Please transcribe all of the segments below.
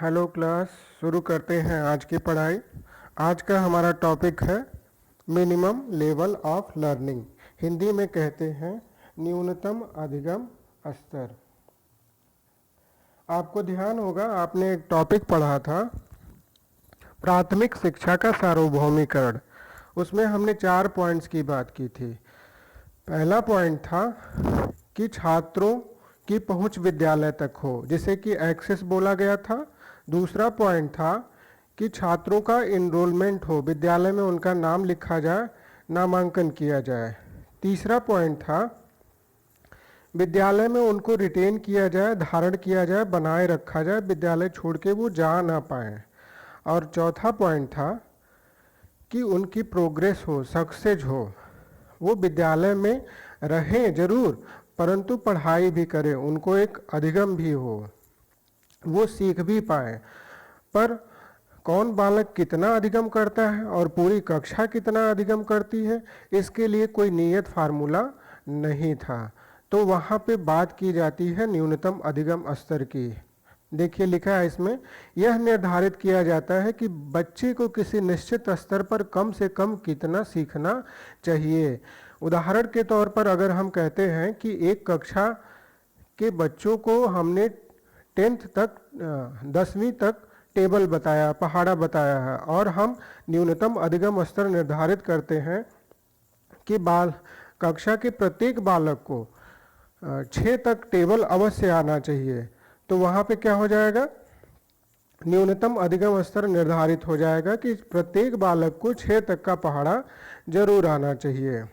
Hello class, शुरू करते हैं आज की पढ़ाई। आज का हमारा टॉपिक है minimum level of learning. Hindi में कहते हैं न्यूनतम अधिगम स्तर। आपको ध्यान होगा, आपने एक टॉपिक पढ़ा था प्राथमिक शिक्षा का सार्वभौमिकरण। उसमें हमने 4 पॉइंट्स की बात की थी। पहला पॉइंट था कि छात्रों की पहुंच विद्यालय तक हो, जिसे कि एक्सेस बोला गया था। दूसरा पॉइंट था कि छात्रों का इनरोलमेंट हो, विद्यालय में उनका नाम लिखा जाए, नामांकन किया जाए। तीसरा पॉइंट था विद्यालय में उनको रिटेन किया जाए, धारण किया जाए, बनाए रखा जाए, विद्यालय छोड़ के वो जा ना पाए। और चौथा पॉइंट था कि उनकी प्रोग्रेस हो, सक्सेस हो, वो विद्यालय में रहें जरूर परंतु पढ़ाई भी करें, उनको एक अधिगम भी हो, वो सीख भी पाए। पर कौन बालक कितना अधिगम करता है और पूरी कक्षा कितना अधिगम करती है, इसके लिए कोई नियत फार्मूला नहीं था। तो वहाँ पे बात की जाती है न्यूनतम अधिगम स्तर की। देखिए लिखा है इसमें, यह निर्धारित किया जाता है कि बच्चे को किसी निश्चित स्तर पर कम से कम कितना सीखना चाहिए। उदाहरण के तौर पर अगर हम कहते हैं कि एक कक्षा के बच्चों को हमने 10th तक 10वीं तक टेबल बताया, पहाड़ा बताया है, और हम न्यूनतम अधिगम स्तर निर्धारित करते हैं कि कक्षा के प्रत्येक बालक को 6 तक टेबल अवश्य आना चाहिए। तो वहाँ पे क्या हो जाएगा, न्यूनतम अधिगम स्तर निर्धारित हो जाएगा कि प्रत्येक बालक को 6 तक का पहाड़ा जरूर आना चाहिए।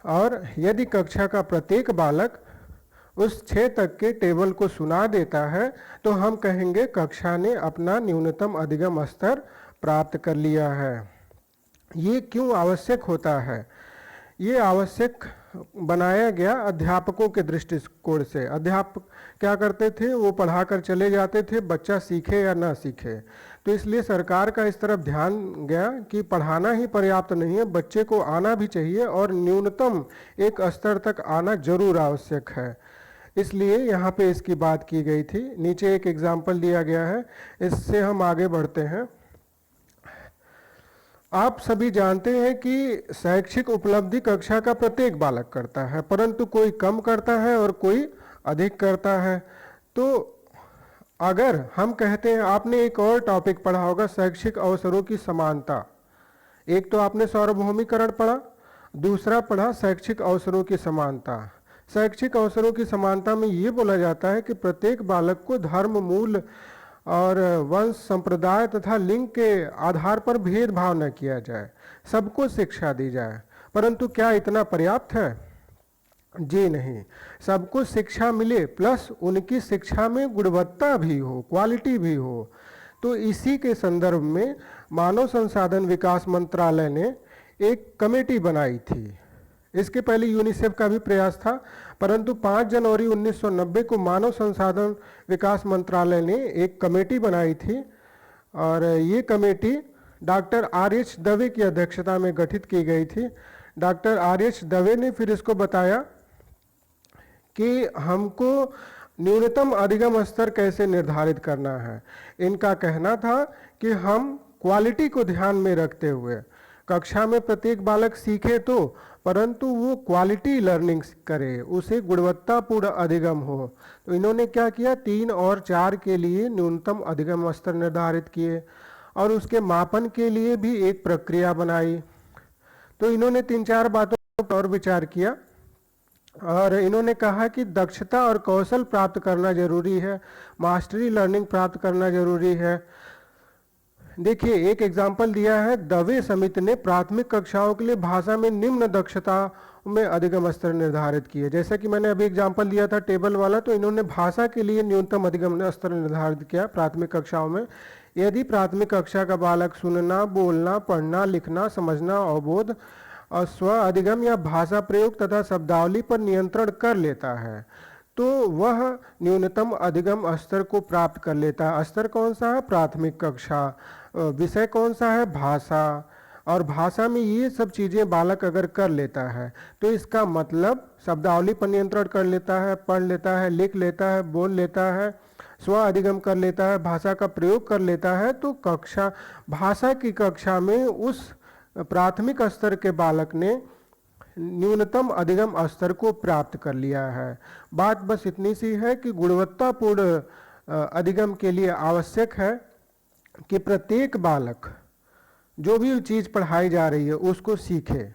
और यदि कक्षा का प्रत्येक बालक उस 6 तक के टेबल को सुना देता है तो हम कहेंगे कक्षा ने अपना न्यूनतम अधिगम स्तर प्राप्त कर लिया है। ये क्यों आवश्यक होता है? ये आवश्यक बनाया गया अध्यापकों के दृष्टिकोण से। अध्यापक क्या करते थे, वो पढ़ाकर चले जाते थे, बच्चा सीखे या ना सीखे। तो इसलिए सरकार का इस तरफ ध्यान गया कि पढ़ाना ही पर्याप्त नहीं है, बच्चे को आना भी चाहिए और न्यूनतम एक स्तर तक आना जरूर आवश्यक है। इसलिए यहाँ पे इसकी बात की गई थी। नीचे एक एग्जाम्पल दिया गया है, इससे हम आगे बढ़ते हैं। आप सभी जानते हैं कि शैक्षिक उपलब्धि कक्षा का प्रत्येक बालक करता है, परंतु कोई कम करता है और कोई अधिक करता है। तो अगर हम कहते हैं, आपने एक और टॉपिक पढ़ा होगा शैक्षिक अवसरों की समानता। एक तो आपने सार्वभौमिकरण पढ़ा, दूसरा पढ़ा शैक्षिक अवसरों की समानता। शैक्षिक अवसरों की समानता में ये बोला जाता है कि प्रत्येक बालक को धर्म, मूल और वंश, संप्रदाय तथा लिंग के आधार पर भेदभाव न किया जाए, सबको शिक्षा दी जाए। परंतु क्या इतना पर्याप्त है? जी नहीं। सबको शिक्षा मिले प्लस उनकी शिक्षा में गुणवत्ता भी हो, क्वालिटी भी हो। तो इसी के संदर्भ में मानव संसाधन विकास मंत्रालय ने एक कमेटी बनाई थी। इसके पहले यूनिसेफ का भी प्रयास था, परंतु 5 जनवरी 1990 को मानव संसाधन विकास मंत्रालय ने एक कमेटी बनाई थी और ये कमेटी डॉक्टर आर.एच. दवे की अध्यक्षता में गठित की गई थी। Doctor RH. दवे ने फिर इसको बताया कि हमको न्यूनतम अधिगम स्तर कैसे निर्धारित करना है। इनका कहना था कि हम क्वालिटी को ध्यान में रखते हुए कक्षा में प्रत्येक बालक सीखे तो, परंतु वो क्वालिटी लर्निंग करे, उसे गुणवत्तापूर्ण अधिगम हो। तो इन्होंने क्या किया, 3 और 4 के लिए न्यूनतम अधिगम स्तर निर्धारित किए और उसके मापन के लिए भी एक प्रक्रिया बनाई। तो इन्होंने 3-4 बातों पर विचार किया और इन्होंने कहा कि दक्षता और कौशल प्राप्त करना जरूरी है, मास्टरी लर्निंग प्राप्त करना जरूरी है। देखिए एक एग्जाम्पल दिया है, दवे समिति ने प्राथमिक कक्षाओं के लिए भाषा में निम्न दक्षता में अधिगम स्तर निर्धारित किए। जैसा कि मैंने अभी एग्जाम्पल दिया था टेबल वाला, तो इन्होंने भाषा के लिए न्यूनतम अधिगम स्तर निर्धारित किया प्राथमिक कक्षाओं में। यदि प्राथमिक कक्षा का बालक सुनना, बोलना, पढ़ना, लिखना, समझना, अवबोध और स्व अधिगम या भाषा प्रयोग तथा शब्दावली पर नियंत्रण कर लेता है तो वह न्यूनतम अधिगम स्तर को प्राप्त कर लेता है। स्तर कौन सा है? प्राथमिक कक्षा। विषय कौन सा है? भाषा। और भाषा में ये सब चीज़ें बालक अगर कर लेता है तो इसका मतलब शब्दावली पर नियंत्रण कर लेता है, पढ़ लेता है, लिख लेता है, बोल लेता है, स्व अधिगम कर लेता है, भाषा का प्रयोग कर लेता है, तो भाषा की कक्षा में उस प्राथमिक स्तर के बालक ने न्यूनतम अधिगम स्तर को प्राप्त कर लिया है। बात बस इतनी सी है कि गुणवत्तापूर्ण अधिगम के लिए आवश्यक है कि प्रत्येक बालक जो भी चीज़ पढ़ाई जा रही है उसको सीखे।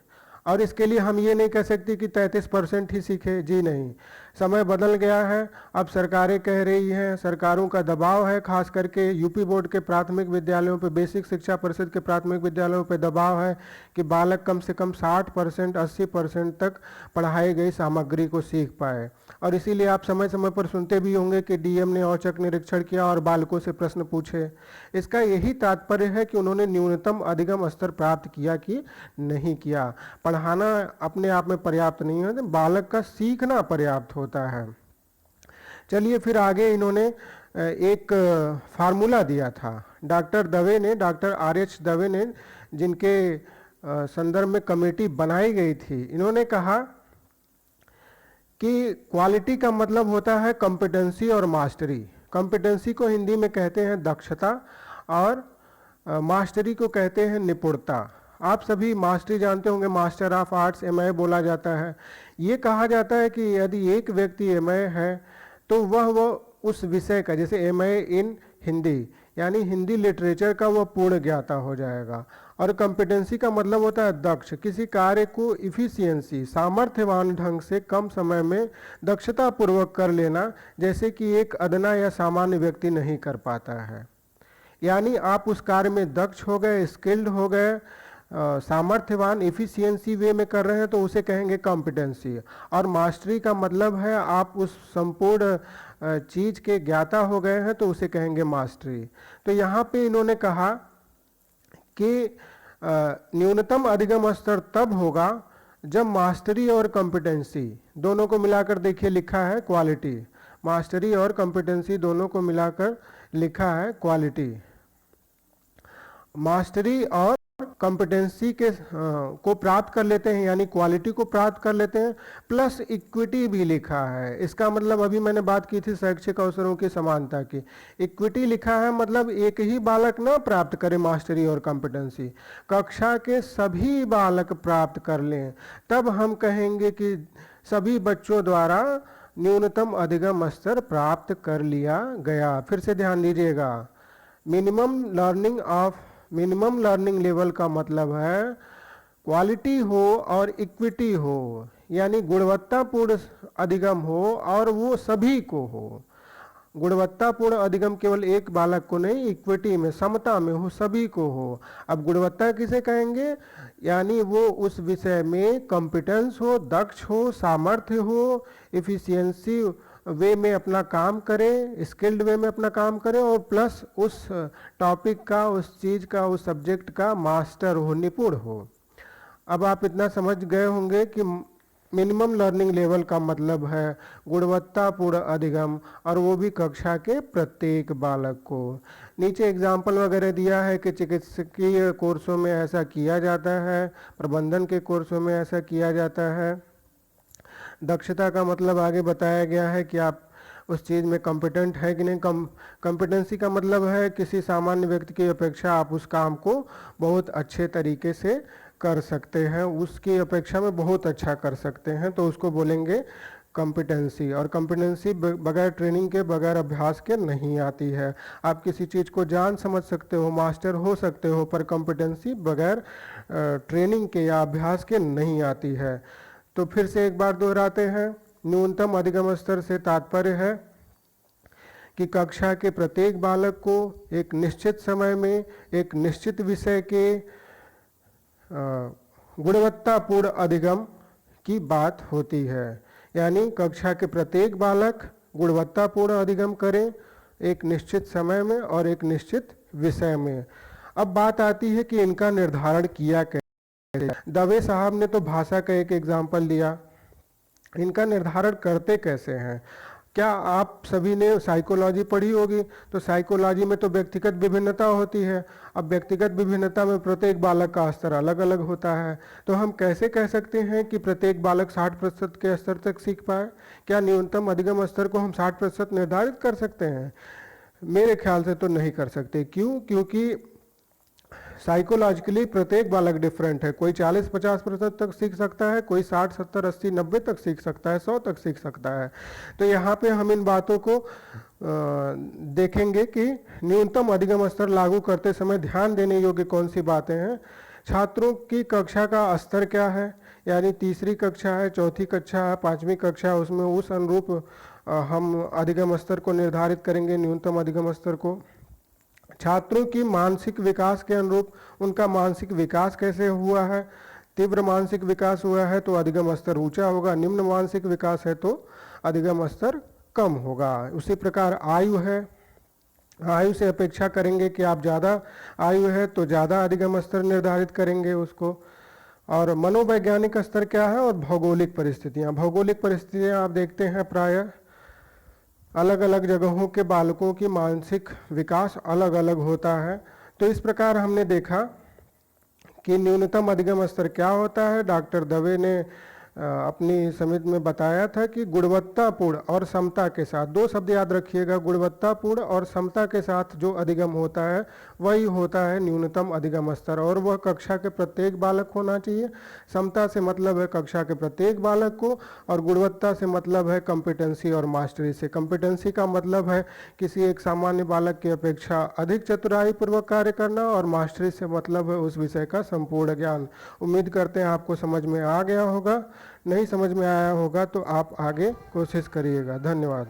और इसके लिए हम ये नहीं कह सकते कि 33% ही सीखे, जी नहीं। समय बदल गया है, अब सरकारें कह रही हैं, सरकारों का दबाव है, खास करके यूपी बोर्ड के प्राथमिक विद्यालयों पे, बेसिक शिक्षा परिषद के प्राथमिक विद्यालयों पे दबाव है कि बालक कम से कम 60% 80% तक पढ़ाई गई सामग्री को सीख पाए। और इसीलिए आप समय समय पर सुनते भी होंगे कि डीएम ने औचक निरीक्षण किया और बालकों से प्रश्न पूछे। इसका यही तात्पर्य है कि उन्होंने न्यूनतम अधिगम स्तर प्राप्त किया कि नहीं किया। पढ़ाना अपने आप में पर्याप्त नहीं है, बालक का सीखना पर्याप्त होता है। चलिए फिर आगे इन्होंने एक फार्मूला दिया था डॉक्टर आर.एच. दवे ने, जिनके संदर्भ में कमेटी बनाई गई थी। इन्होंने कहा कि क्वालिटी का मतलब होता है कॉम्पिटेंसी और मास्टरी। कॉम्पिटेंसी को हिंदी में कहते हैं दक्षता और मास्टरी को कहते हैं निपुणता। आप सभी मास्टरी जानते होंगे, मास्टर ऑफ आर्ट्स एमए बोला जाता है। ये कहा जाता है कि यदि एक व्यक्ति एमए है तो वह उस विषय का, जैसे एमए इन हिंदी यानी हिंदी लिटरेचर का, वह पूर्ण ज्ञाता हो जाएगा। और कॉम्पिटेंसी का मतलब होता है दक्ष, किसी कार्य को इफिशियंसी सामर्थ्यवान ढंग से कम समय में दक्षता पूर्वक कर लेना, जैसे कि एक अदना या सामान्य व्यक्ति नहीं कर पाता है। यानी आप उस कार्य में दक्ष हो गए, स्किल्ड हो गए, सामर्थ्यवान इफिशियंसी वे में कर रहे हैं, तो उसे कहेंगे कॉम्पिटेंसी। और मास्टरी का मतलब है आप उस संपूर्ण चीज के ज्ञाता हो गए हैं, तो उसे कहेंगे मास्टरी। तो यहाँ पे इन्होंने कहा कि न्यूनतम अधिगम स्तर तब होगा जब मास्टरी और कॉम्पिटेंसी दोनों को मिलाकर, देखिए लिखा है क्वालिटी, मास्टरी और कॉम्पिटेंसी दोनों को मिलाकर लिखा है क्वालिटी। मास्टरी और कॉम्पिटेंसी के को प्राप्त कर लेते हैं, यानी क्वालिटी को प्राप्त कर लेते हैं, प्लस इक्विटी भी लिखा है। इसका मतलब अभी मैंने बात की थी शैक्षिक अवसरों की समानता की। इक्विटी लिखा है मतलब एक ही बालक ना प्राप्त करे मास्टरी और कॉम्पिटेंसी, कक्षा के सभी बालक प्राप्त कर लें, तब हम कहेंगे कि सभी बच्चों द्वारा न्यूनतम अधिगम स्तर प्राप्त कर लिया गया। फिर से ध्यान दीजिएगा, मिनिमम लर्निंग लेवल का मतलब है क्वालिटी हो और इक्विटी हो, यानी गुणवत्तापूर्ण अधिगम हो और वो सभी को हो। गुणवत्तापूर्ण अधिगम केवल एक बालक को नहीं, इक्विटी में, समता में हो, सभी को हो। अब गुणवत्ता किसे कहेंगे? यानी वो उस विषय में कॉम्पिटेंस हो, दक्ष हो, सामर्थ्य हो, इफिशियंसी वे में अपना काम करे, स्किल्ड वे में अपना काम करे, और प्लस उस टॉपिक का, उस चीज़ का, उस सब्जेक्ट का मास्टर हो, निपुण हो। अब आप इतना समझ गए होंगे कि मिनिमम लर्निंग लेवल का मतलब है गुणवत्तापूर्ण अधिगम, और वो भी कक्षा के प्रत्येक बालक को। नीचे एग्जाम्पल वगैरह दिया है कि चिकित्सकीय कोर्सों में ऐसा किया जाता है, प्रबंधन के कोर्सों में ऐसा किया जाता है। दक्षता का मतलब आगे बताया गया है कि आप उस चीज़ में कॉम्पिटेंट है कि नहीं। कॉम्पिटेंसी का मतलब है किसी सामान्य व्यक्ति की अपेक्षा आप उस काम को बहुत अच्छे तरीके से कर सकते हैं, उसकी अपेक्षा में बहुत अच्छा कर सकते हैं, तो उसको बोलेंगे कॉम्पिटेंसी। और कॉम्पिटेंसी बगैर ट्रेनिंग के, बगैर अभ्यास के नहीं आती है। आप किसी चीज़ को जान समझ सकते हो, मास्टर हो सकते हो, पर कॉम्पिटेंसी बगैर ट्रेनिंग के या अभ्यास के नहीं आती है। तो फिर से एक बार दोहराते हैं, न्यूनतम अधिगम स्तर से तात्पर्य है कि कक्षा के प्रत्येक बालक को एक निश्चित समय में एक निश्चित विषय के गुणवत्तापूर्ण अधिगम की बात होती है। यानी कक्षा के प्रत्येक बालक गुणवत्तापूर्ण अधिगम करें एक निश्चित समय में और एक निश्चित विषय में। अब बात आती है कि इनका निर्धारण किया कैसे। दवे साहब ने तो भाषा का एक एग्जाम्पल दिया, इनका निर्धारण करते कैसे हैं। क्या आप सभी ने साइकोलॉजी पढ़ी होगी? तो साइकोलॉजी में तो व्यक्तिगत विभिन्नता होती है। अब व्यक्तिगत विभिन्नता में प्रत्येक बालक का स्तर अलग अलग होता है। तो हम कैसे कह सकते हैं कि प्रत्येक बालक 60% के स्तर तक सीख पाए? क्या न्यूनतम अधिगम स्तर को हम 60% निर्धारित कर सकते हैं? मेरे ख्याल से तो नहीं कर सकते। क्यों? क्योंकि साइकोलॉजिकली प्रत्येक बालक डिफरेंट है। कोई 40-50% तक सीख सकता है, कोई 60, 70, 80, 90 तक सीख सकता है, 100 तक सीख सकता है। तो यहाँ पे हम इन बातों को देखेंगे कि न्यूनतम अधिगम स्तर लागू करते समय ध्यान देने योग्य कौन सी बातें हैं। छात्रों की कक्षा का स्तर क्या है, यानी तीसरी कक्षा है, चौथी कक्षा है, पाँचवीं कक्षा है, उसमें उस अनुरूप हम अधिगम स्तर को निर्धारित करेंगे, न्यूनतम अधिगम स्तर को। छात्रों की मानसिक विकास के अनुरूप उनका मानसिक विकास कैसे हुआ है। तीव्र मानसिक विकास हुआ है तो अधिगम स्तर ऊंचा होगा, निम्न मानसिक विकास है तो अधिगम स्तर कम होगा। उसी प्रकार आयु है, आयु से अपेक्षा करेंगे कि आप ज़्यादा आयु है तो ज़्यादा अधिगम स्तर निर्धारित करेंगे उसको। और मनोवैज्ञानिक स्तर क्या है, और भौगोलिक परिस्थितियाँ। भौगोलिक परिस्थितियाँ आप देखते हैं प्रायः अलग अलग जगहों के बालकों की मानसिक विकास अलग अलग होता है। तो इस प्रकार हमने देखा कि न्यूनतम अधिगम स्तर क्या होता है। डॉक्टर दवे ने अपनी समिति में बताया था कि गुणवत्तापूर्ण और समता के साथ, दो शब्द याद रखिएगा, गुणवत्तापूर्ण और समता के साथ जो अधिगम होता है वही होता है न्यूनतम अधिगम स्तर, और वह कक्षा के प्रत्येक बालक होना चाहिए। समता से मतलब है कक्षा के प्रत्येक बालक को, और गुणवत्ता से मतलब है कॉम्पिटेंसी और मास्टरी से। कॉम्पिटेंसी का मतलब है किसी एक सामान्य बालक की अपेक्षा अधिक चतुराई पूर्वक कार्य करना, और मास्टरी से मतलब है उस विषय का संपूर्ण ज्ञान। उम्मीद करते हैं आपको समझ में आ गया होगा। नहीं समझ में आया होगा तो आप आगे कोशिश करिएगा। धन्यवाद।